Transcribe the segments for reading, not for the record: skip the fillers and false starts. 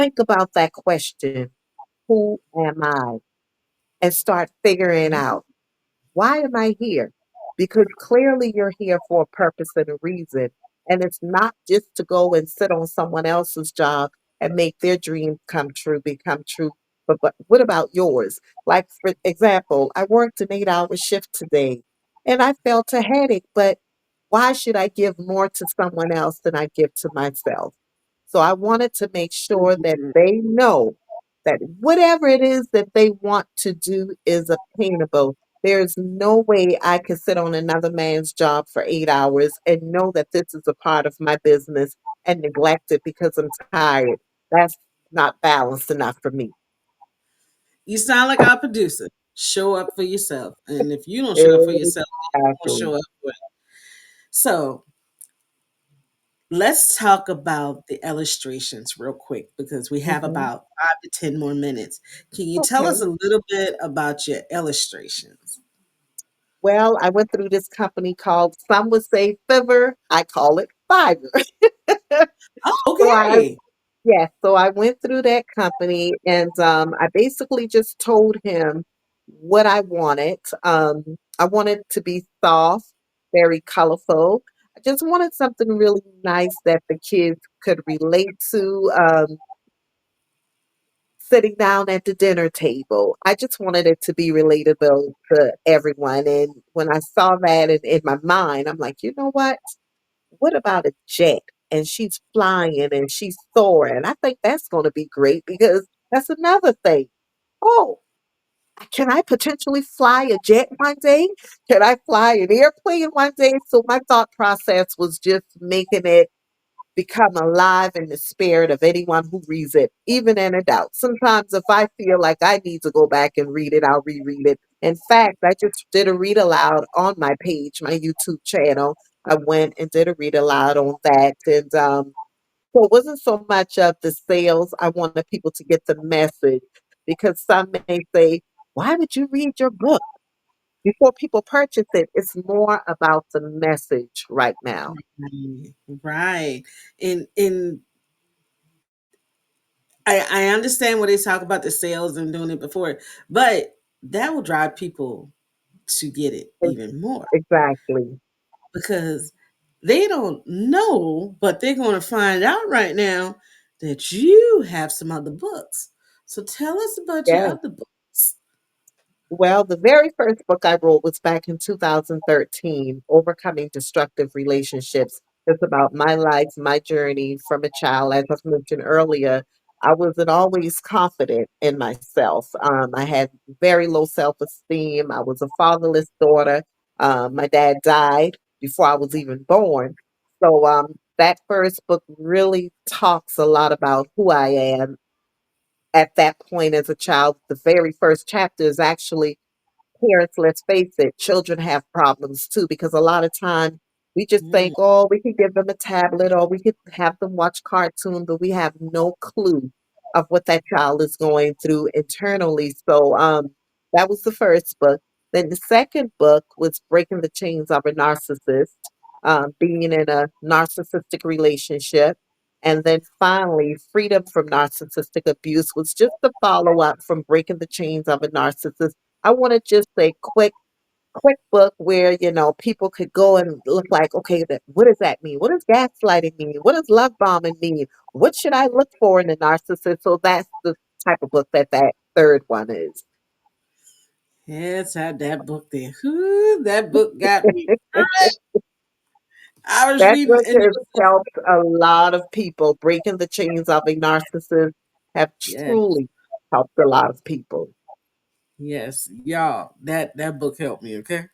think about that question, who am I? And start figuring Mhm. out, why am I here? Because clearly you're here for a purpose and a reason. And it's not just to go and sit on someone else's job and make their dreams come true, become true. But what about yours? Like, for example, I worked an 8-hour shift today and I felt a headache, but why should I give more to someone else than I give to myself? So I wanted to make sure that Mhm. they know that whatever it is that they want to do is obtainable. There's no way I can sit on another man's job for 8 hours and know that this is a part of my business and neglect it because I'm tired. That's not balanced enough for me. You sound like our producer. Show up for yourself. And if you don't show up for yourself, then who gonna Exactly. show up for you? So let's talk about the illustrations real quick because we have Hmm. about 5 to 10 more minutes. Can you tell us Okay. a little bit about your illustrations? Well, I went through this company called, some would say Fiverr, I call it Fiverr. Oh, So I okay. Yes, so I went through that company and I basically just told him what I wanted. I wanted to be soft, very colorful. I just wanted something really nice that the kids could relate to, sitting down at the dinner table. I just wanted it to be relatable to everyone. And when I saw that in my mind, I'm like, you know what about a jet? And she's flying and she's soaring. I think that's going to be great because that's another thing. Oh, can I potentially fly a jet one day? Can I fly an airplane one day? So my thought process was just making it become alive in the spirit of anyone who reads it, even in a doubt. Sometimes if I feel like I need to go back and read it, I'll reread it. In fact, I just did a read aloud on my page, my YouTube channel. I went and did a read aloud on that. And so it wasn't so much of the sales. I wanted people to get the message because some may say, why would you read your book before people purchase it? It's more about the message right now. Right. Right. And I understand what they talk about the sales and doing it before, but that will drive people to get it Ex- even more Exactly. because they don't know, but they're going to find out right now that you have some other books. So tell us about your Yeah. other books. Well, the very first book I wrote was back in 2013, Overcoming Destructive Relationships. It's about my life, my journey from a child. As I've mentioned earlier, I wasn't always confident in myself. I had very low self esteem. I was a fatherless daughter. My dad died before I was even born. So that first book really talks a lot about who I am at that point as a child. The very first chapter is actually, parents, let's face it, children have problems too, because a lot of time we just Mm, think, oh, we could give them a tablet or we could have them watch cartoon, but we have no clue of what that child is going through internally. So that was the first book. Then the second book was Breaking the Chains of a Narcissist, being in a narcissistic relationship. And then finally, Freedom from Narcissistic Abuse was just the follow up from Breaking the Chains of a Narcissist. I want to just say quick book where people could go and look like, okay, what does that mean? What does gaslighting mean? What does love bombing mean? What should I look for in a narcissist? So that's the type of book that third one is. yes, I had that book there. Whew, that book got me. I was That reading, book and it has was just, helped a lot of people. Breaking the Chains of a Narcissist have yes, truly helped a lot of people. yes, y'all. That book helped me. Okay,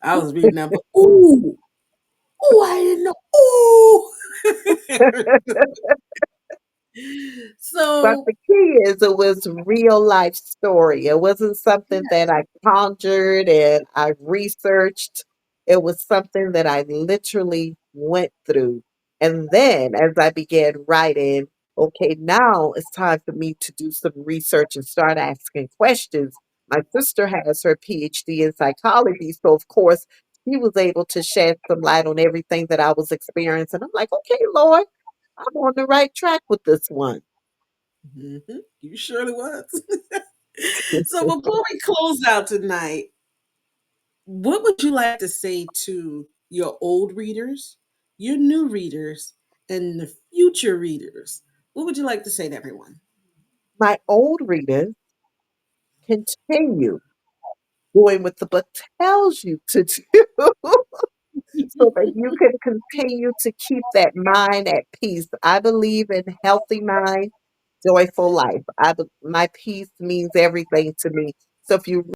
I was reading that book. Ooh, ooh, I didn't know. Ooh. But So the key is it was real life story. It wasn't something yeah. that I conjured and I researched. It was something that I literally went through. And then as I began writing, okay, now it's time for me to do some research and start asking questions. My sister has her PhD in psychology, so of course she was able to shed some light on everything that I was experiencing. I'm like, okay, Lord, I'm on the right track with this one. You surely was. So before we close out tonight, what would you like to say to your old readers, your new readers, and the future readers? What would you like to say to everyone? My old readers, continue doing what the book tells you to do so that you can continue to keep that mind at peace. I believe in healthy mind, joyful life. My peace means everything to me. So if you